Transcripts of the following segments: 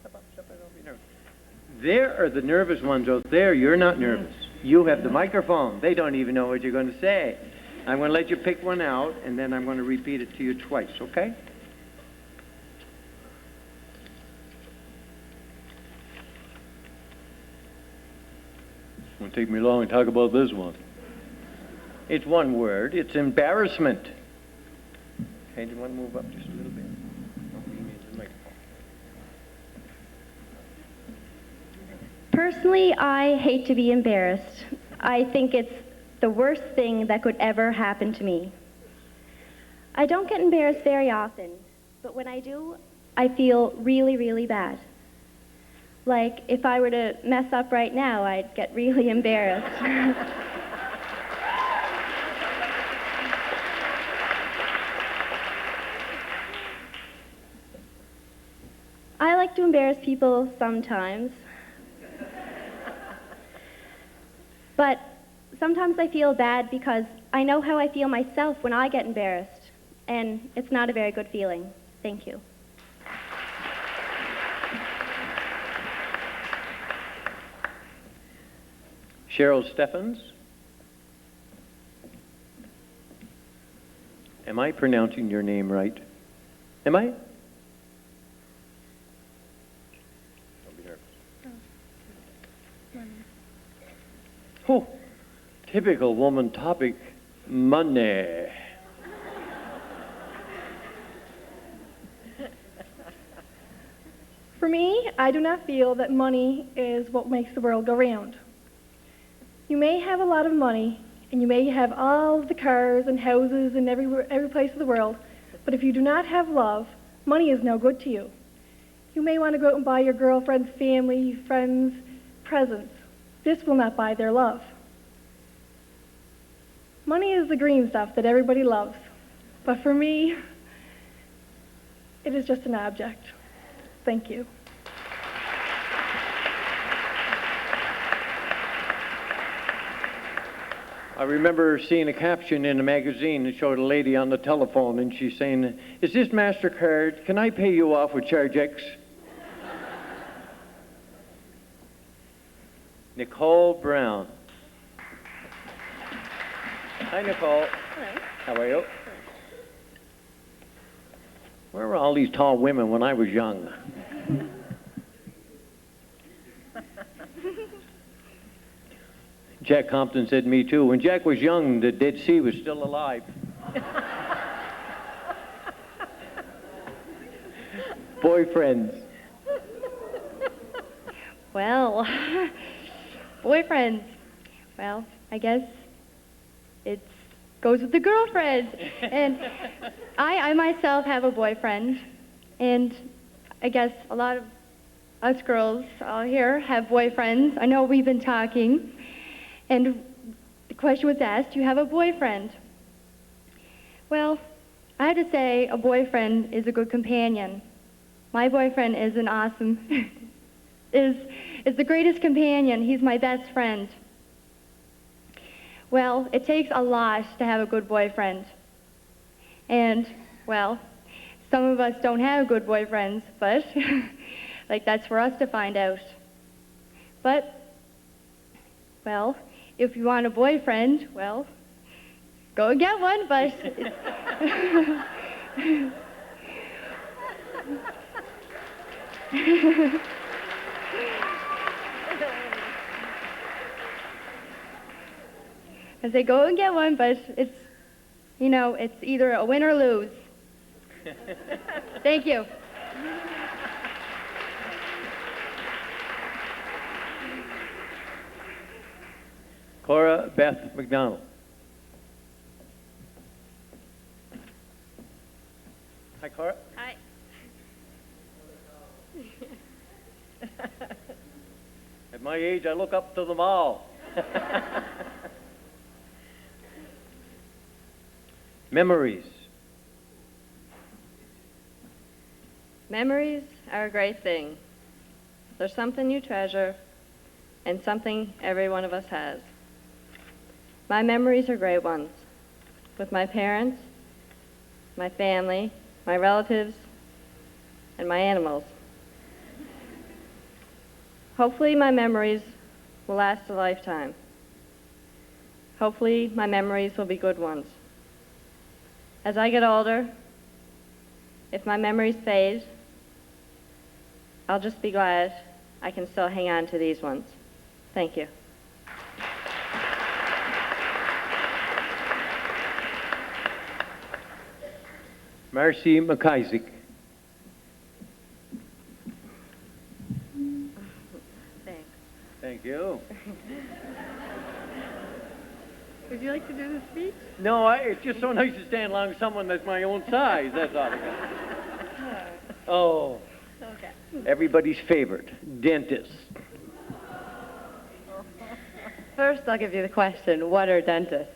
step up, don't be nervous. There are the nervous ones out there. You're not nervous. You have the microphone. They don't even know what you're going to say. I'm going to let you pick one out, and then I'm going to repeat it to you twice, okay? It won't take me long to talk about this one. It's one word. It's embarrassment. Okay, do you want to move up just a little bit? Personally, I hate to be embarrassed. I think it's the worst thing that could ever happen to me. I don't get embarrassed very often, but when I do, I feel really, really bad. Like, if I were to mess up right now, I'd get really embarrassed. I like to embarrass people sometimes. But sometimes I feel bad because I know how I feel myself when I get embarrassed, and it's not a very good feeling. Thank you. Cheryl Steffens. Am I pronouncing your name right? Am I? Don't be nervous. Oh, typical woman topic, money. For me, I do not feel that money is what makes the world go round. You may have a lot of money, and you may have all of the cars and houses in every place of the world, but if you do not have love, money is no good to you. You may want to go out and buy your girlfriend's family, friends, presents. This will not buy their love. Money is the green stuff that everybody loves, but for me, it is just an object. Thank you. I remember seeing a caption in a magazine that showed a lady on the telephone, and she's saying, "Is this MasterCard? Can I pay you off with Charge X?" Nicole Brown. Hi, Nicole. Hello. How are you? Where were all these tall women when I was young? Jack Compton said me too. When Jack was young, the Dead Sea was still alive. Boyfriends. Well, boyfriends. Well, I guess it goes with the girlfriend. And I myself have a boyfriend, and I guess a lot of us girls out here have boyfriends. I know we've been talking, and the question was asked, do you have a boyfriend? Well, I have to say a boyfriend is a good companion. My boyfriend is an awesome, is the greatest companion. He's my best friend. Well, it takes a lot to have a good boyfriend. And, well, some of us don't have good boyfriends, but like that's for us to find out. But, well, if you want a boyfriend, well, go and get one, but I say go and get one, but it's, you know, it's either a win or lose. Thank you. Cora Beth McDonald. Hi, Cora. Hi. At my age, I look up to them all. Memories. Memories are a great thing. They're something you treasure and something every one of us has. My memories are great ones, with my parents, my family, my relatives, and my animals. Hopefully my memories will last a lifetime. Hopefully my memories will be good ones. As I get older, if my memories fade, I'll just be glad I can still hang on to these ones. Thank you. Marcy McIsaac. Thanks. Thank you. Would you like to do the speech? No, it's just so nice to stand along with someone that's my own size, that's all. Oh. Okay. Everybody's favorite, dentist. First, I'll give you the question, what are dentists?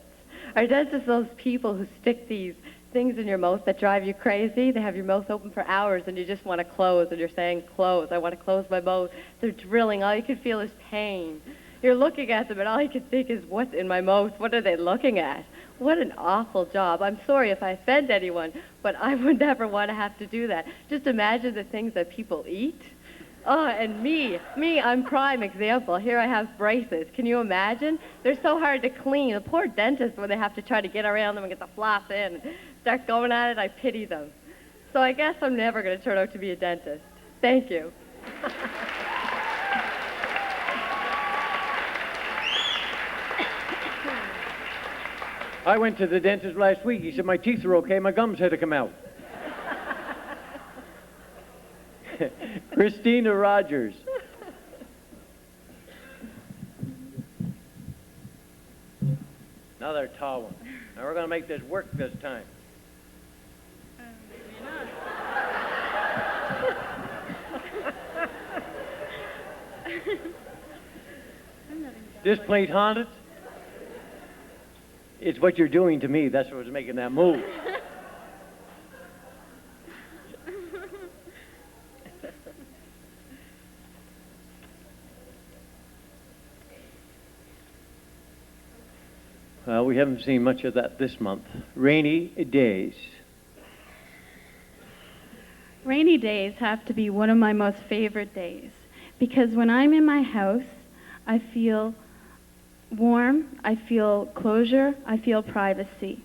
Are dentists those people who stick these things in your mouth that drive you crazy? They have your mouth open for hours and you just want to close, and you're saying, close, I want to close my mouth. They're drilling, all you can feel is pain. You're looking at them and all you can think is, what's in my mouth? What are they looking at? What an awful job. I'm sorry if I offend anyone, but I would never want to have to do that. Just imagine the things that people eat. Oh, and me, I'm prime example. Here I have braces. Can you imagine? They're so hard to clean. The poor dentists, when they have to try to get around them and get the floss in and start going at it, I pity them. So I guess I'm never going to turn out to be a dentist. Thank you. I went to the dentist last week. He said my teeth were okay, my gums had to come out. Christina Rogers. Another tall one. Now we're going to make this work this time. This plate haunted? It's what you're doing to me. That's what's making that move. Well, we haven't seen much of that this month. Rainy days. Rainy days have to be one of my most favorite days because when I'm in my house, I feel warm, I feel closure, I feel privacy.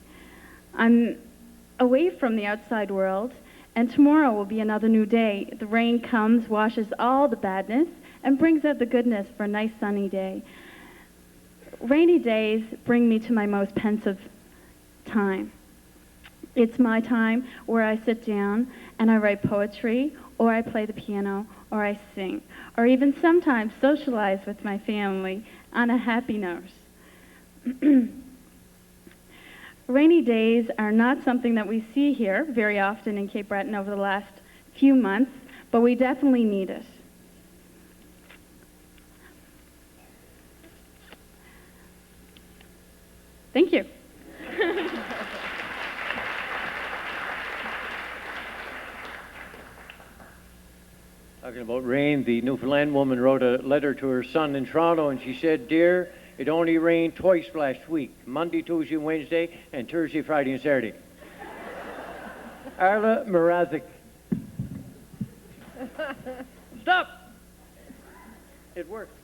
I'm away from the outside world, and tomorrow will be another new day. The rain comes, washes all the badness, and brings out the goodness for a nice sunny day. Rainy days bring me to my most pensive time. It's my time where I sit down and I write poetry, or I play the piano, or I sing, or even sometimes socialize with my family on a happy note. Rainy days are not something that we see here very often in Cape Breton over the last few months, but we definitely need it. Thank you. Talking about rain, the Newfoundland woman wrote a letter to her son in Toronto, and she said, "Dear, it only rained twice last week, Monday, Tuesday, and Wednesday, and Thursday, Friday, and Saturday." Arla Mrazek. Stop! It worked.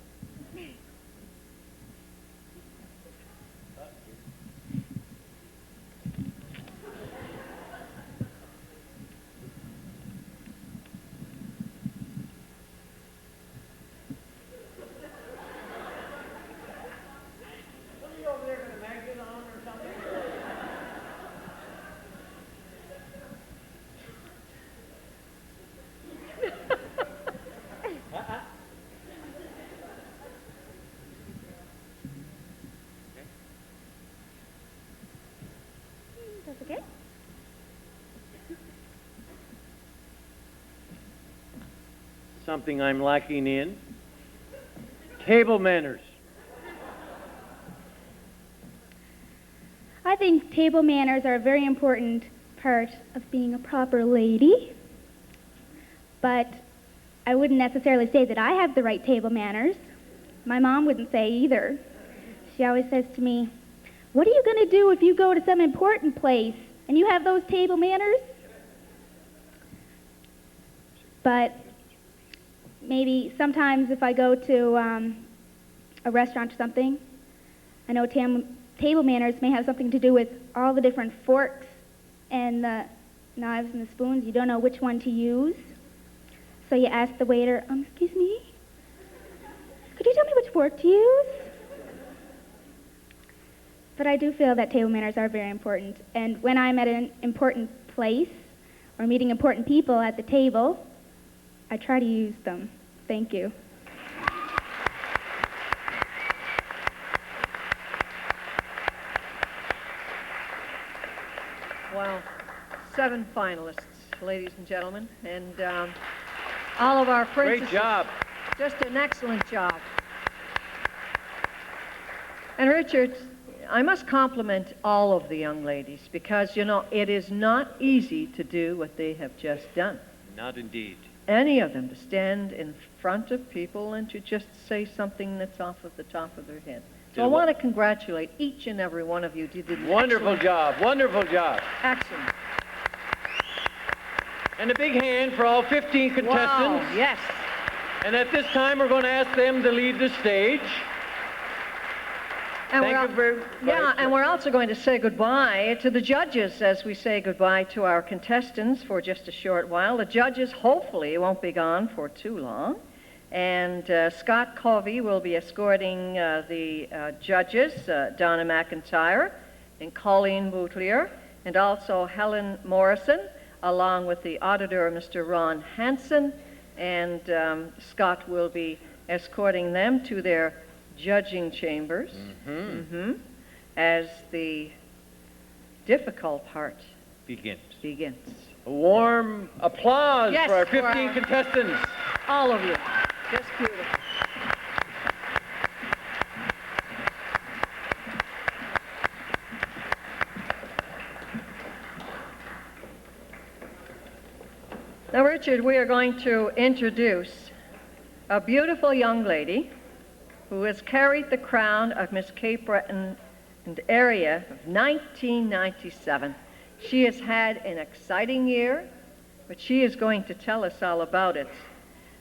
That's okay. Something I'm lacking in. Table manners. I think table manners are a very important part of being a proper lady, but I wouldn't necessarily say that I have the right table manners. My mom wouldn't say either. She always says to me, "What are you going to do if you go to some important place and you have those table manners?" But maybe sometimes if I go to a restaurant or something, I know table manners may have something to do with all the different forks and the knives and the spoons. You don't know which one to use. So you ask the waiter, excuse me, could you tell me which fork to use? But I do feel that table manners are very important. And when I'm at an important place or meeting important people at the table, I try to use them. Thank you. Well, 7 finalists, ladies and gentlemen, and all of our princesses. Great job. Just an excellent job. And Richard, I must compliment all of the young ladies because, you know, it is not easy to do what they have just done. Not indeed. Any of them to stand in front of people and to just say something that's off of the top of their head. So I want to congratulate each and every one of you. You did an Wonderful job. Wonderful job. excellent. And a big hand for all 15 contestants. Wow, yes. And at this time, we're going to ask them to leave the stage. And Thank you very much. Yeah, and we're also going to say goodbye to the judges as we say goodbye to our contestants for just a short while. The judges hopefully won't be gone for too long. And Scott Covey will be escorting the judges, Donna McIntyre and Colleen Boutlier, and also Helen Morrison, along with the auditor, Mr. Ron Hansen. And Scott will be escorting them to their judging chambers as the difficult part Begins. begins. A warm applause Yes, for our for 15 our- contestants. All of you. Just beautiful. Now, Richard, we are going to introduce a beautiful young lady who has carried the crown of Miss Cape Breton and area of 1997. She has had an exciting year, but she is going to tell us all about it.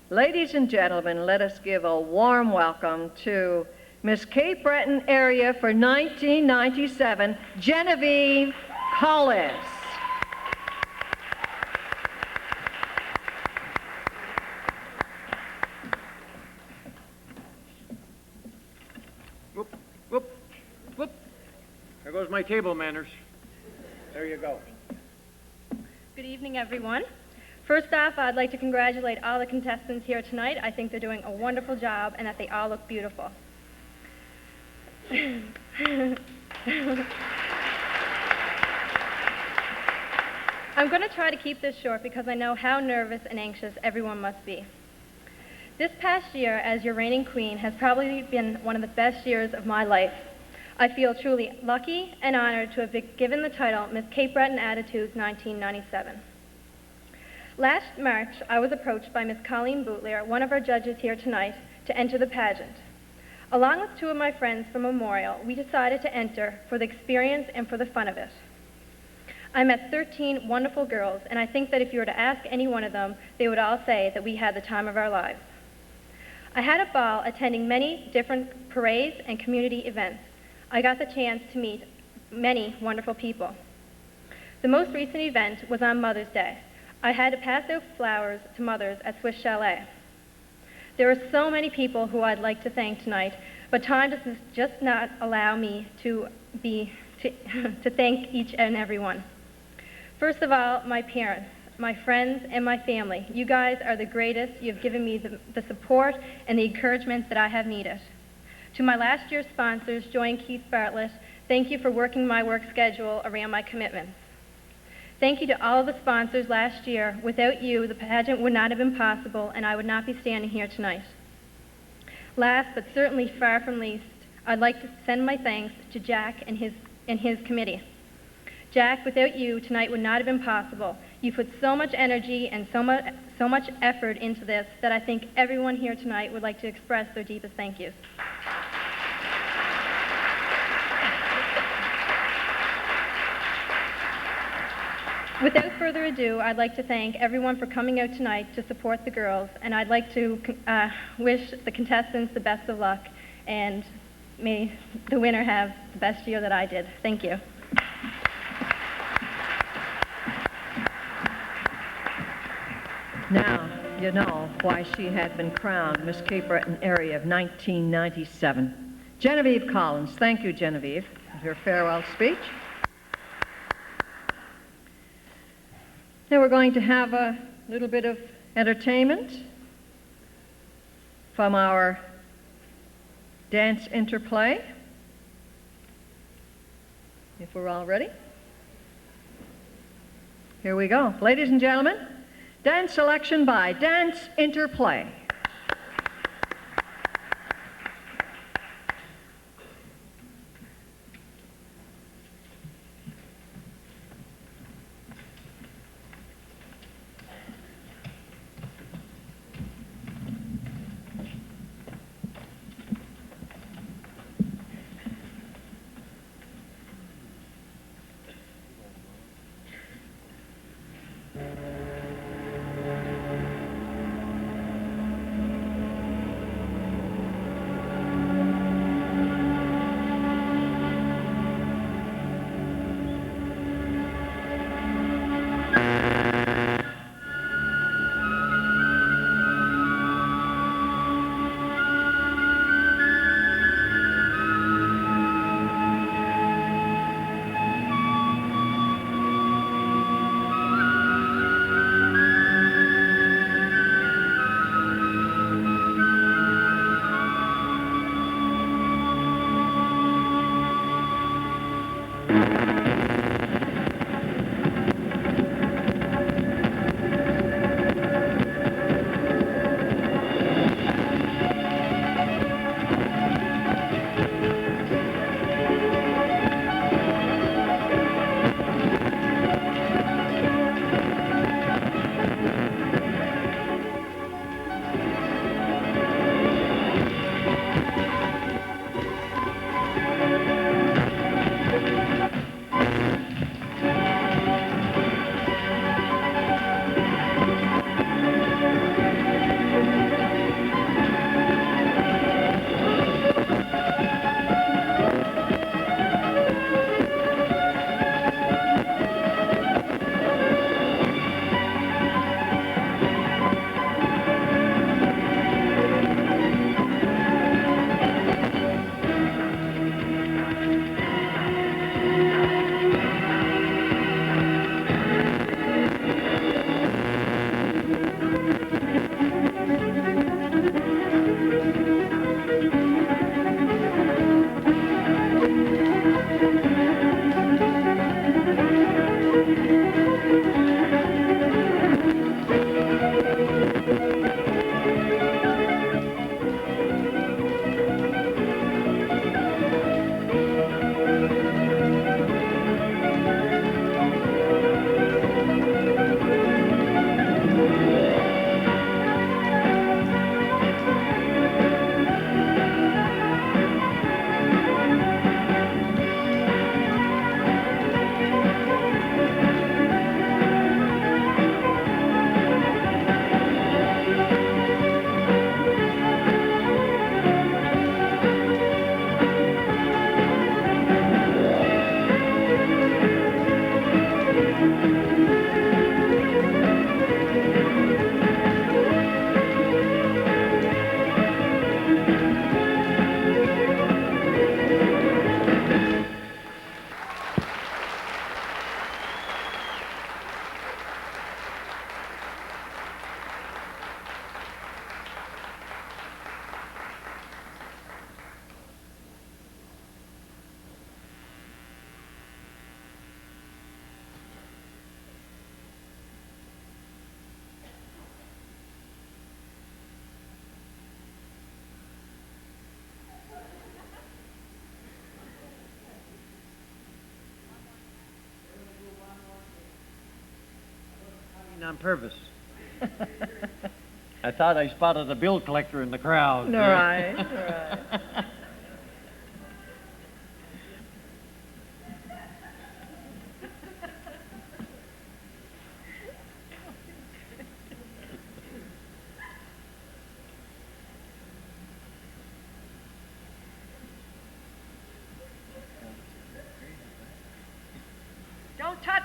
Ladies and gentlemen, let us give a warm welcome to Miss Cape Breton area for 1997, Genevieve Collis. Whoop, whoop, whoop. There goes my table manners. There you go. Good evening, everyone. First off, I'd like to congratulate all the contestants here tonight. I think they're doing a wonderful job and that they all look beautiful. I'm going to try to keep this short because I know how nervous and anxious everyone must be. This past year as your reigning queen has probably been one of the best years of my life. I feel truly lucky and honored to have been given the title Miss Cape Breton Attitudes 1997. Last March, I was approached by Miss Colleen Boutlier, one of our judges here tonight, to enter the pageant. Along with 2 of my friends from Memorial, we decided to enter for the experience and for the fun of it. I met 13 wonderful girls, and I think that if you were to ask any one of them, they would all say that we had the time of our lives. I had a ball attending many different parades and community events. I got the chance to meet many wonderful people. The most recent event was on Mother's Day. I had to pass out flowers to mothers at Swiss Chalet. There are so many people who I'd like to thank tonight, but time does just not allow me to thank each and every one. First of all, my parents, my friends, and my family. You guys are the greatest. You've given me the support and the encouragement that I have needed. To my last year's sponsors, Joy and Keith Bartlett, thank you for working my work schedule around my commitments. Thank you to all of the sponsors last year. Without you, the pageant would not have been possible, and I would not be standing here tonight. Last, but certainly far from least, I'd like to send my thanks to Jack and his committee. Jack, without you, tonight would not have been possible. You put so much energy and so much effort into this that I think everyone here tonight would like to express their deepest thank yous. Without further ado, I'd like to thank everyone for coming out tonight to support the girls, and I'd like to wish the contestants the best of luck, and may the winner have the best year that I did. Thank you. Now, you know why she had been crowned Miss Cape Breton Area of 1997. Genevieve Collins. Thank you, Genevieve, for your farewell speech. Now we're going to have a little bit of entertainment from our dance interplay, if we're all ready. Here we go. Ladies and gentlemen, dance selection by Dance Interplay. On purpose. I thought I spotted a bill collector in the crowd. All right, all right.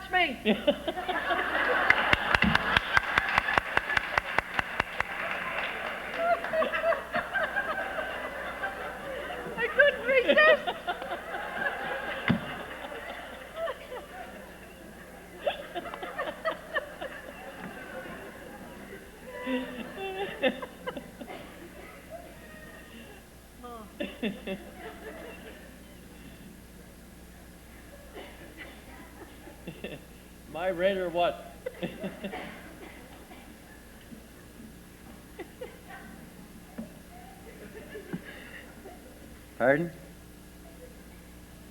touch me. I couldn't resist. My rent or what? Pardon?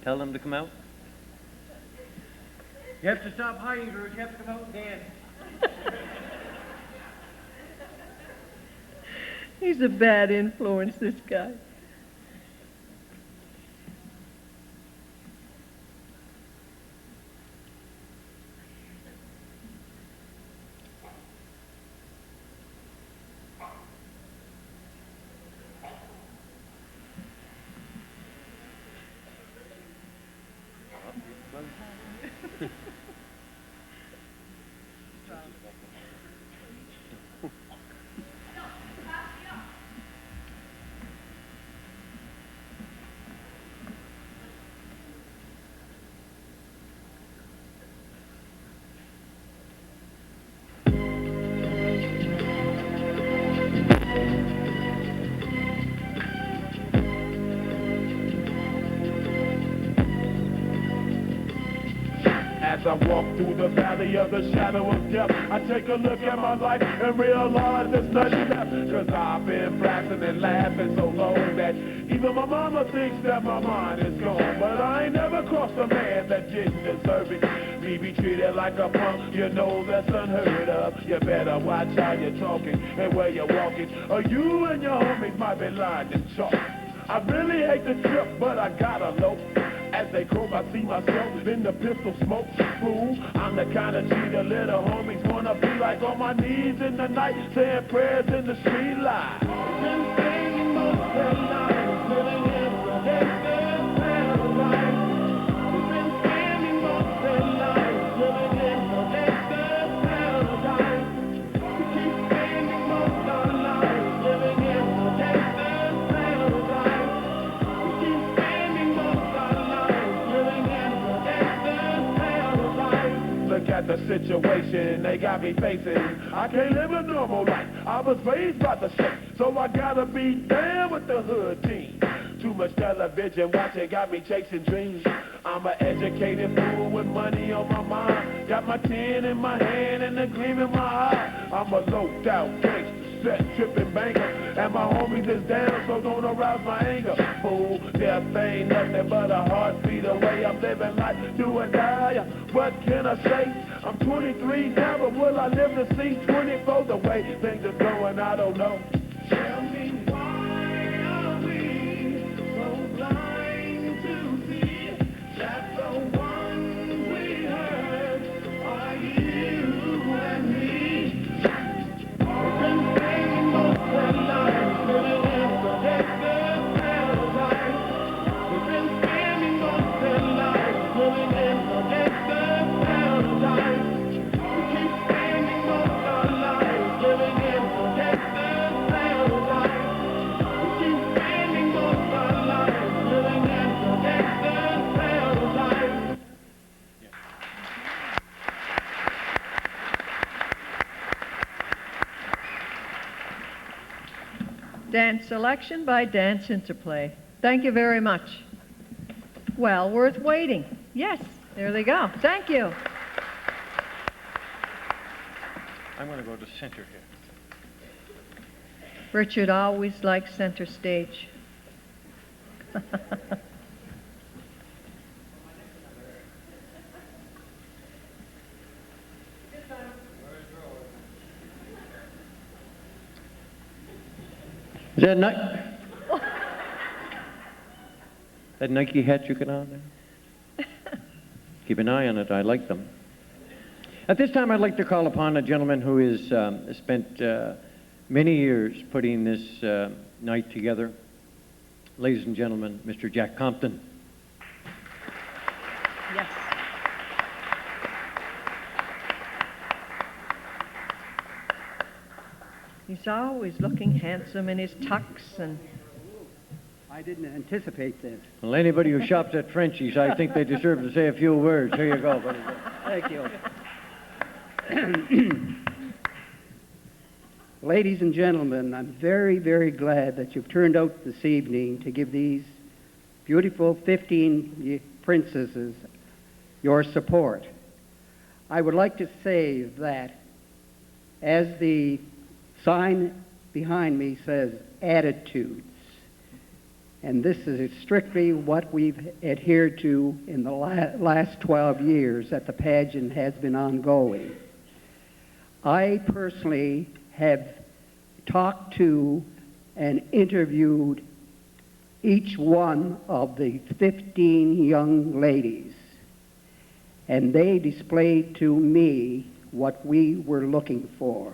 Tell them to come out? You have to stop hiding, Bruce. You have to come out and dance. He's a bad influence, this guy. As I walk through the valley of the shadow of death, I take a look at my life and realize there's nothing left. Cause I've been blasting and laughing so long that even my mama thinks that my mind is gone. But I ain't never crossed a man that didn't deserve it. Me be treated like a punk, you know that's unheard of. You better watch how you're talking and where you're walking, or you and your homies might be lying in chalk. I really hate the trip, but I gotta low. As they croak, I see myself in the pistol smoke. Fool, I'm the kind of G the little homies wanna be like, on my knees in the night, saying prayers in the street light. Been singing most of the night, living in a gangster's paradise. Been singing most of the night, living in a gangster's paradise. We keep singing most of the night, living in a gangster's paradise. We keep singing most of the night, living in a gangster's paradise. Look at the situation they got me facing. I can't live a normal life. I was raised by the state, so I gotta be down with the hood team. Too much television watching got me chasing dreams. I'm an educated fool with money on my mind. Got my tin in my hand and a gleam in my eye. I'm a loped out gangster, set tripping banker, and my homies is down, so don't arouse my anger. Fool, death ain't nothing but a heartbeat away. I'm living life, do or die. What can I say? I'm 23 now, but will I live to see 24? The way things are going, I don't know. Tell me why are we so blind to see that the ones we hurt are you and me? We've been singing most of the night, living in the gangster's paradise. We've been singing most of the night, living in the gangster's paradise. We keep singing most of the night, living in the gangster's paradise. We keep singing most of the night, living in the gangster's paradise. Dance selection by Dance Interplay. Thank you very much. Well worth waiting. Yes, there they go. Thank you. I'm going to go to center here. Richard always likes center stage. Is that that Nike hat you got on there? Keep an eye on it. I like them. At this time, I'd like to call upon a gentleman who has spent many years putting this night together. Ladies and gentlemen, Mr. Jack Compton. Yes. He's always looking handsome in his tux and... I didn't anticipate this. Well, anybody who shops at Frenchie's, I think they deserve to say a few words. Here you go, buddy. Thank you. Ladies and gentlemen, I'm very, very glad that you've turned out this evening to give these beautiful 15 princesses your support. I would like to say that as the sign behind me says, attitudes, and this is strictly what we've adhered to in the last 12 years that the pageant has been ongoing. I personally have talked to and interviewed each one of the 15 young ladies, and they displayed to me what we were looking for.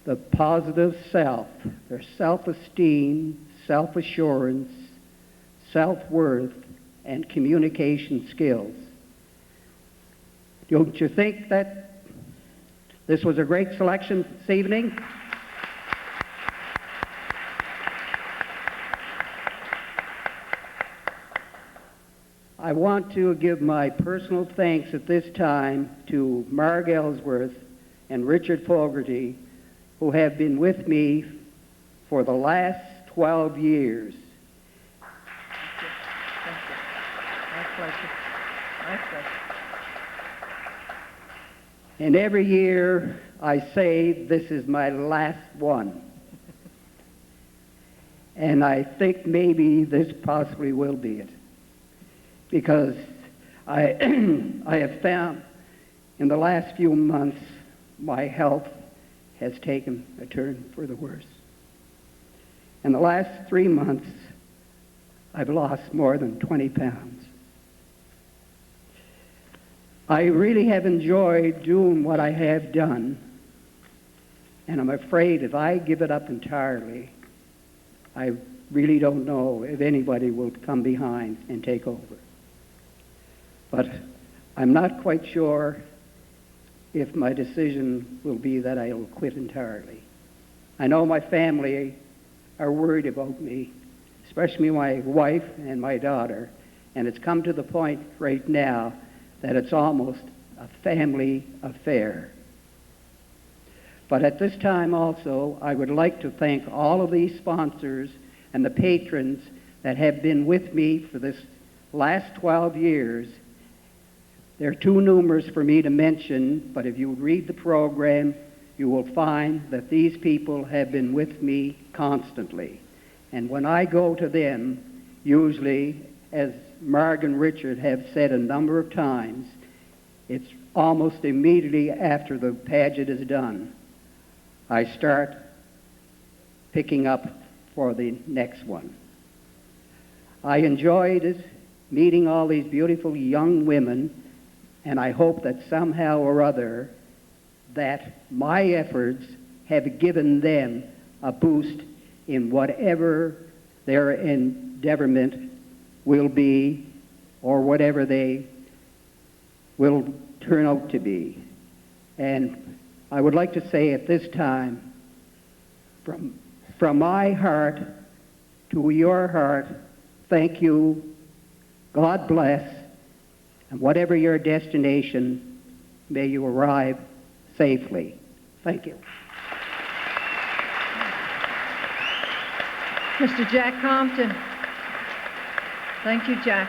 The positive self, their self-esteem, self-assurance, self-worth, and communication skills. Don't you think that this was a great selection this evening? I want to give my personal thanks at this time to Marg Ellsworth and Richard Fogarty, who have been with me for the last 12 years. Thank you. My pleasure. My pleasure. And every year I say this is my last one. And I think maybe this possibly will be it. Because I have found in the last few months my health has taken a turn for the worse. In the last 3 months, I've lost more than 20 pounds. I really have enjoyed doing what I have done, and I'm afraid if I give it up entirely, I really don't know if anybody will come behind and take over. But I'm not quite sure if my decision will be that I will quit entirely. I know my family are worried about me, especially my wife and my daughter, and it's come to the point right now that it's almost a family affair. But at this time also, I would like to thank all of these sponsors and the patrons that have been with me for this last 12 years. They're too numerous for me to mention, but if you read the program, you will find that these people have been with me constantly. And when I go to them, usually, as Marg and Richard have said a number of times, it's almost immediately after the pageant is done. I start picking up for the next one. I enjoyed it, meeting all these beautiful young women, and I hope that somehow or other that my efforts have given them a boost in whatever their endeavorment will be or whatever they will turn out to be. And I would like to say at this time, from my heart to your heart, thank you, God bless, and whatever your destination, may you arrive safely. Thank you. Mr. Jack Compton. Thank you, Jack.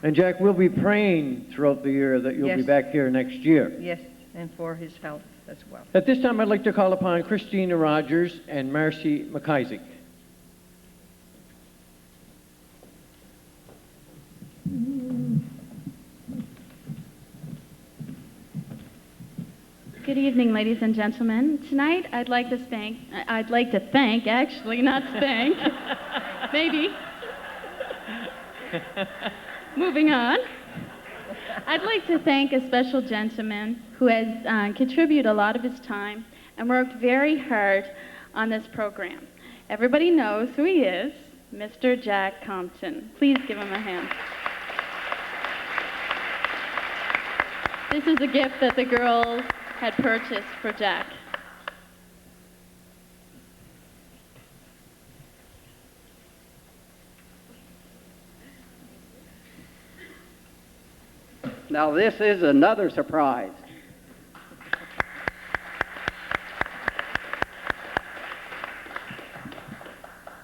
And Jack, we'll be praying throughout the year that you'll be back here next year. Yes, and for his health as well. At this time, I'd like to call upon Christina Rogers and Marcy McIsaac. Good evening, ladies and gentlemen. Tonight, I'd like to thank, actually, not spank, maybe. Moving on. I'd like to thank a special gentleman who has contributed a lot of his time and worked very hard on this program. Everybody knows who he is, Mr. Jack Compton. Please give him a hand. This is a gift that the girls had purchased for Jack. Now this is another surprise.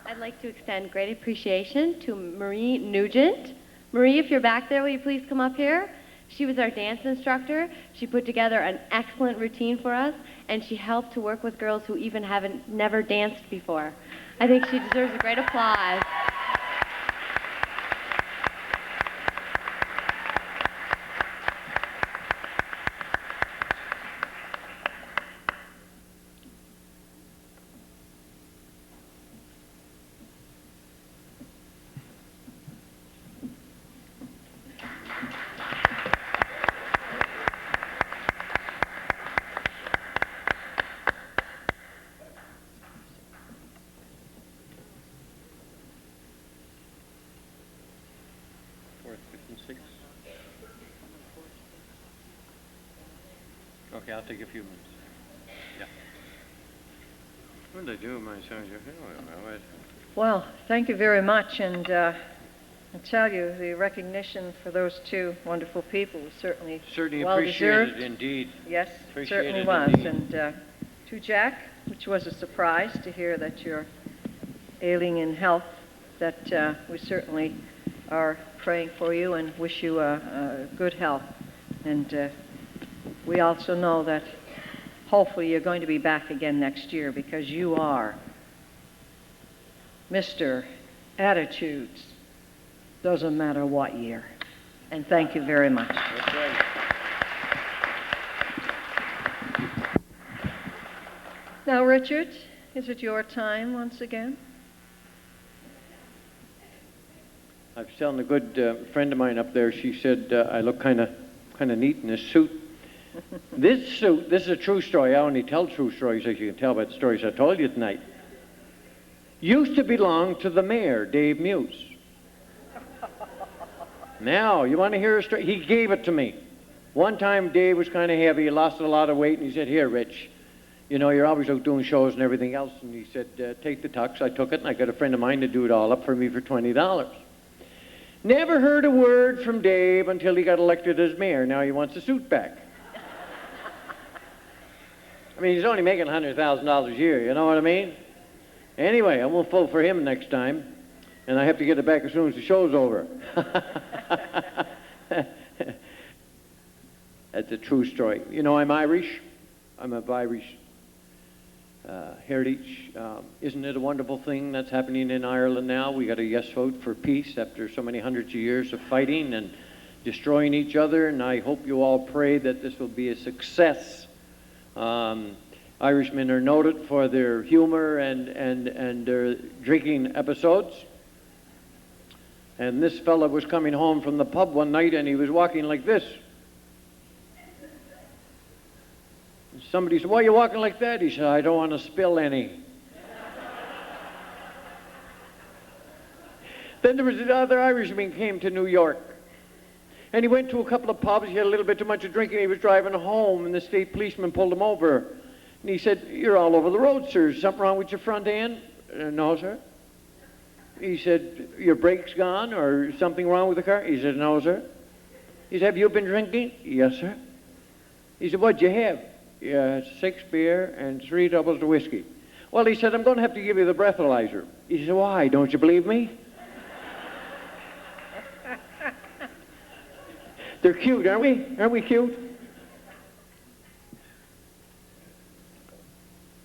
I'd like to extend great appreciation to Marie Nugent. Marie, if you're back there, will you please come up here? She was our dance instructor. She put together an excellent routine for us, and she helped to work with girls who even never danced before. I think she deserves a great applause. Okay, I'll take a few minutes. Yeah. What did I do with my songs? Well, thank you very much, and I tell you, the recognition for those two wonderful people was certainly well deserved. Appreciated indeed. Yes, Appreciated certainly was. indeed. And to Jack, which was a surprise to hear that you're ailing in health, that we certainly are praying for you and wish you good health. And we also know that hopefully you're going to be back again next year, because you are Mr. Attitudes, doesn't matter what year. And thank you very much. That's right. Now, Richard, is it your time once again? I was telling a good friend of mine up there, she said I look kind of neat in this suit. This suit, this is a true story. I only tell true stories, as you can tell by the stories I told you tonight. Used to belong to the mayor, Dave Muse. Now, you want to hear a story? He gave it to me. One time, Dave was kind of heavy. He lost a lot of weight, and he said, "Here, Rich, you know, you're always out doing shows and everything else." And he said, "Take the tux." I took it, and I got a friend of mine to do it all up for me for $20. Never heard a word from Dave until he got elected as mayor. Now he wants the suit back. I mean, he's only making $100,000 a year, you know what I mean? Anyway, I won't vote for him next time, and I have to get it back as soon as the show's over. That's a true story. You know, I'm Irish. I'm of Irish heritage. Isn't it a wonderful thing that's happening in Ireland now? We got a yes vote for peace after so many hundreds of years of fighting and destroying each other, and I hope you all pray that this will be a success. Irishmen are noted for their humor and their drinking episodes. And this fella was coming home from the pub one night, and he was walking like this. Somebody said, "Why are you walking like that?" He said, "I don't want to spill any." Then there was another Irishman came to New York. And he went to a couple of pubs. He had a little bit too much to drink, and he was driving home, and the state policeman pulled him over. And he said, "You're all over the road, sir. Is something wrong with your front end?" "No, sir." He said, "Your brake's gone, or something wrong with the car?" He said, "No, sir." He said, "Have you been drinking?" "Yes, sir." He said, "What'd you have?" "Yeah, 6 beer and 3 doubles of whiskey." "Well," he said, "I'm going to have to give you the breathalyzer." He said, "Why? Don't you believe me?" They're cute, aren't we? Aren't we cute?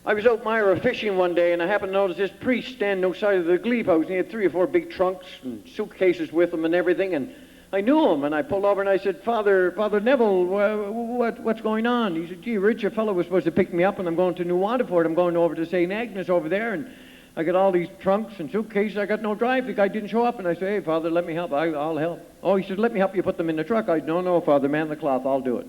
I was out Myra fishing one day, and I happened to notice this priest standing outside of the glebe house, and he had 3 or 4 big trunks and suitcases with him and everything, and I knew him, and I pulled over and I said, Father Neville, what's going on?" He said, "Gee, Rich, a fellow was supposed to pick me up, and I'm going to New Waterford. I'm going over to St. Agnes over there, and I got all these trunks and suitcases. I got no drive. The guy didn't show up." And I said, "Hey, Father, let me help. I'll help." "Oh," he said, "let me help you put them in the truck." No, Father, man the cloth. I'll do it.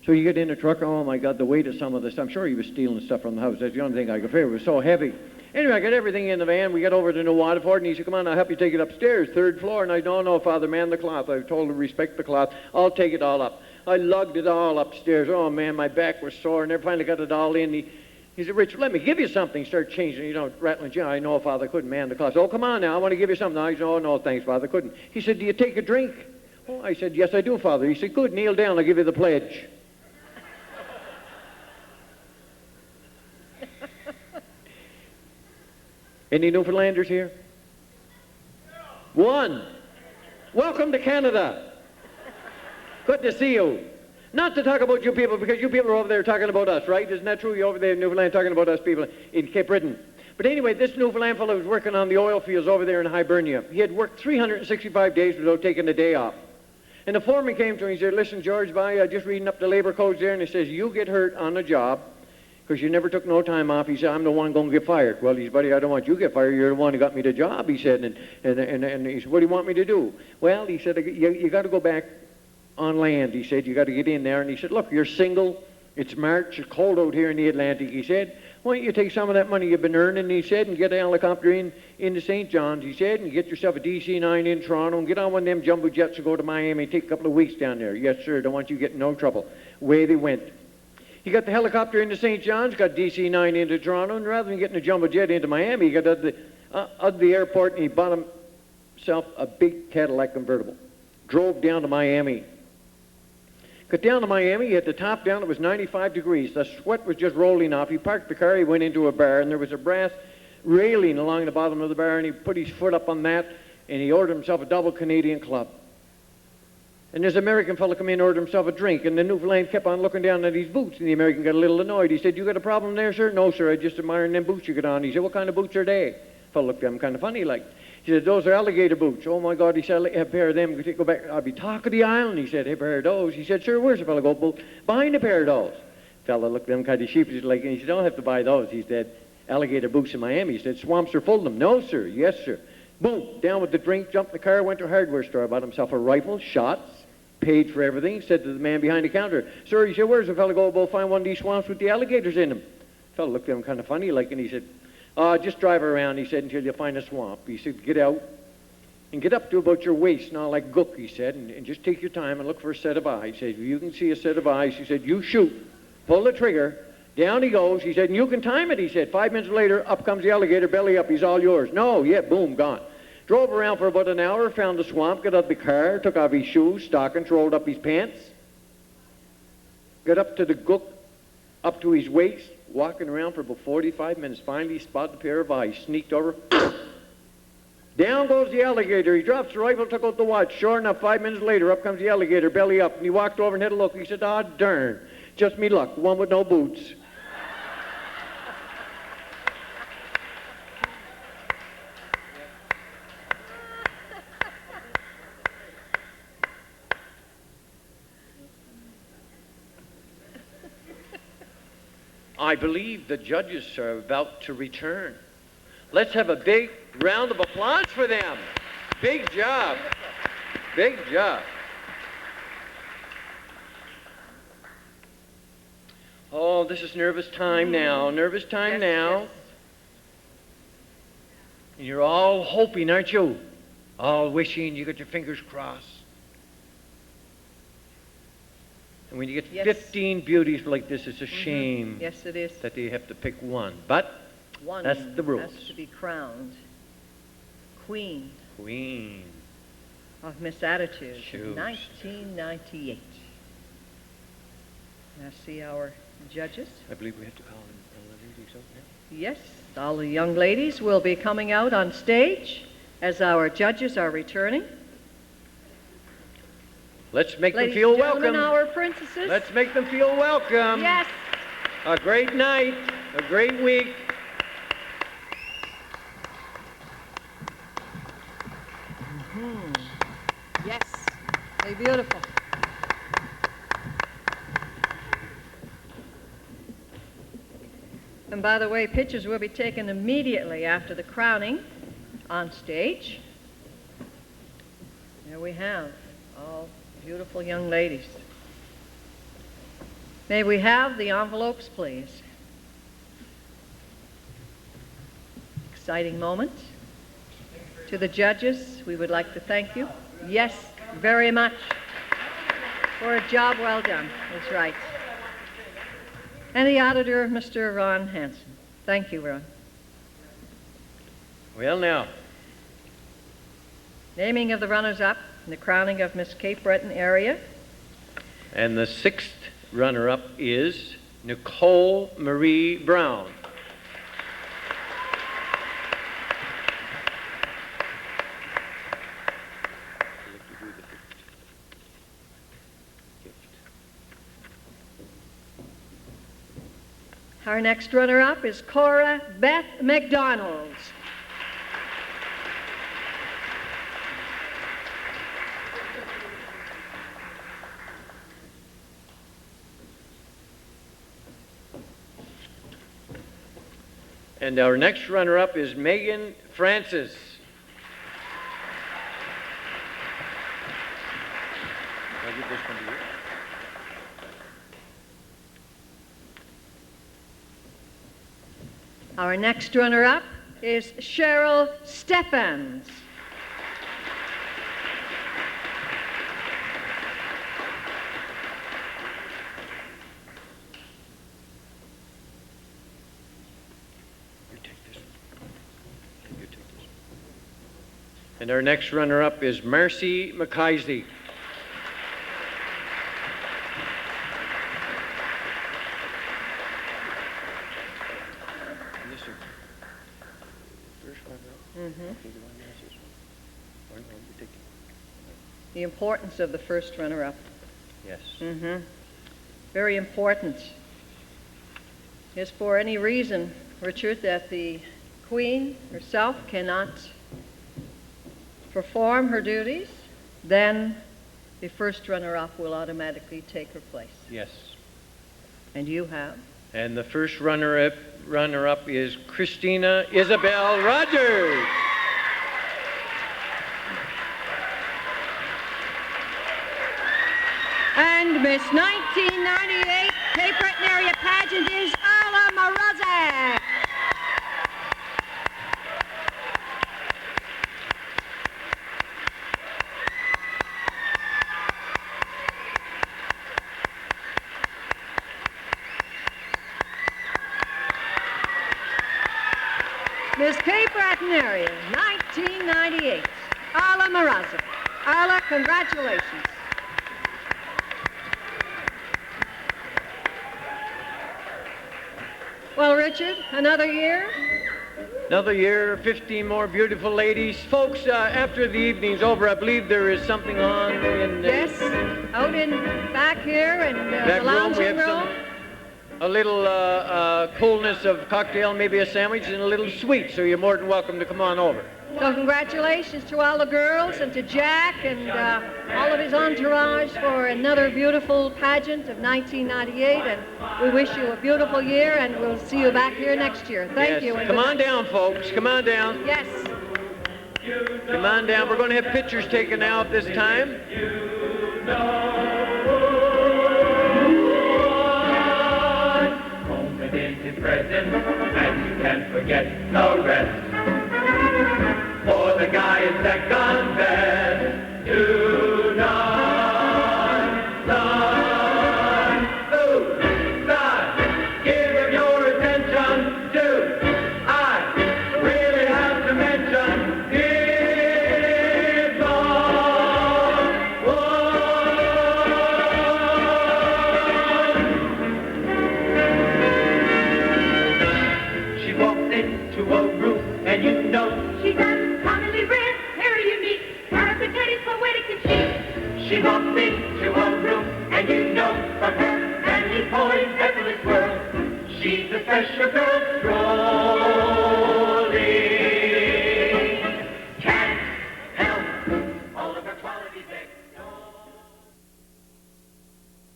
So you get in the truck. Oh, my God, the weight of some of this. I'm sure he was stealing stuff from the house. That's the only thing I could figure. It was so heavy. Anyway, I got everything in the van. We got over to New Waterford, and he said, "Come on, I'll help you take it upstairs, 3rd floor." And I, "No, Father, man the cloth. I've told him to respect the cloth. I'll take it all up." I lugged it all upstairs. Oh, man, my back was sore, and they finally got it all in. He said, Richard, let me give you something. Start changing, rattling. I know, Father, I couldn't man the closet. Oh, come on now, I want to give you something. I said, oh, no, thanks, Father, I couldn't. He said, do you take a drink? Oh, I said, yes, I do, Father. He said, good, kneel down, I'll give you the pledge. Any Newfoundlanders here? One. Welcome to Canada. Good to see you. Not to talk about you people, because you people are over there talking about us, right? Isn't that true? You're over there in Newfoundland talking about us people in Cape Breton. But anyway, this Newfoundland fellow was working on the oil fields over there in Hibernia. He had worked 365 days without taking a day off. And the foreman came to him and he said, listen, George, just reading up the labor codes there, and he says, you get hurt on the job because you never took no time off. He said, I'm the one going to get fired. Well, he said, buddy, I don't want you to get fired. You're the one who got me the job, he said. And he said, what do you want me to do? Well, he said, you got to go back on land. He said, you got to get in there. And he said, look, you're single. It's March. It's cold out here in the Atlantic. He said, why don't you take some of that money you've been earning, he said, and get a helicopter into St. John's, he said, and get yourself a DC-9 in Toronto, and get on one of them jumbo jets to go to Miami and take a couple of weeks down there. Yes, sir, don't want you to get in no trouble. Away they went. He got the helicopter into St. John's, got DC-9 into Toronto, and rather than getting a jumbo jet into Miami, he got out of the airport and he bought himself a big Cadillac convertible. Drove down to Miami. Got down to Miami, he had the top down, it was 95 degrees. The sweat was just rolling off. He parked the car, he went into a bar, and there was a brass railing along the bottom of the bar, and he put his foot up on that, and he ordered himself a double Canadian Club. And this American fellow come in and ordered himself a drink, and the Newfoundland kept on looking down at his boots, and the American got a little annoyed. He said, you got a problem there, sir? No, sir, I just admiring them boots you got on. He said, what kind of boots are they? The fellow looked at him kind of funny like. He said, those are alligator boots. Oh, my God, he said, I have a pair of them. Go back. I'll be talk of the island. He said, hey, a pair of those. He said, sir, where's the fellow go? Well, buying a pair of those. The fellow looked at him kind of sheepish like, and he said, don't have to buy those. He said, alligator boots in Miami. He said, swamps are full of them. No, sir. Yes, sir. Boom, down with the drink, jumped in the car, went to a hardware store, bought himself a rifle, shots, paid for everything, said to the man behind the counter, sir, he said, where's the fellow go? We'll find one of these swamps with the alligators in them. The fellow looked at him kind of funny like, and he said, just drive around, he said, until you find a swamp. He said, get out. And get up to about your waist now like gook, he said, and just take your time and look for a set of eyes. He said, if you can see a set of eyes, he said, you shoot. Pull the trigger. Down he goes. He said, and you can time it, he said. 5 minutes later, up comes the alligator, belly up. He's all yours. No, yeah, boom, gone. Drove around for about an hour, found the swamp, got out of the car, took off his shoes, stockings, rolled up his pants, got up to the gook, up to his waist, walking around for about 45 minutes. Finally, spotted a pair of eyes, sneaked over. Down goes the alligator. He drops the rifle, took out the watch. Sure enough, 5 minutes later, up comes the alligator, belly up. And he walked over and had a look. He said, ah, darn. Just me luck. One with no boots. I believe the judges are about to return. Let's have a big round of applause for them. Big job. Big job. Oh, this is nervous time now. Nervous time now. Yes. And you're all hoping, aren't you? All wishing, you got your fingers crossed. And when you get 15 beauties like this, it's a shame. Yes, it is. That they have to pick one. But one that's the rules. Has to be crowned Queen. Queen. Of Miss Attitude. Shoot. 1998. Now see our judges. I believe we have to call them. So, yeah. Yes, all the young ladies will be coming out on stage as our judges are returning. Let's make Ladies them feel and gentlemen, welcome. our princesses. Let's make them feel welcome. Yes. A great night, a great week. Yes, they're beautiful. And by the way, pictures will be taken immediately after the crowning on stage. There we have all beautiful young ladies. May we have the envelopes, please? Exciting moment. To the judges, we would like to thank you. Yes, very much. for a job well done. That's right. And the auditor, Mr. Ron Hansen. Thank you, Ron. Well, now, Naming of the runners-up and the crowning of Miss Cape Breton area. and the sixth runner-up is Nicole Marie Brown. Our next runner-up is Cora Beth McDonald. And our next runner-up is Megan Francis. I'll give this one to you. Our next runner-up is Cheryl Stephens. And our next runner-up is Marcy McKaysey. The importance of the first runner-up. Yes. Very important. If for any reason, Richard, that the Queen herself cannot perform her duties, then the first runner-up will automatically take her place. Yes. And you have? And the first runner-up is Christina Isabel Rogers. And Miss 1998 Cape Breton area pageant is Ala Marazek. Miss Cape Breton area, 1998, Ala Marazek. Ala, congratulations. Well, Richard, another year? Another year, 15 more beautiful ladies. Folks, after the evening's over, I believe there is something on in Yes, out in back here in the lounging we have room. a little coolness of cocktail, maybe a sandwich, and a little sweet, so you're more than welcome to come on over. So congratulations to all the girls and to Jack and all of his entourage for another beautiful pageant of 1998. And we wish you a beautiful year, and we'll see you back here next year. Thank you. And Come good on night. down, folks. Come on down. Yes. Come on down. We're going to have pictures taken now at this time. His presence, and you can't forget the rest. For the guy is second best to none. Son, ooh, son, give him your attention. Do I really have to mention his song? She walked into a room, and you know she's uncommonly rare, very unique, carpet-netted, poetic and chic. she walked into a room, and you know from her manly poise, effortless whirl, she's a special girl, strong.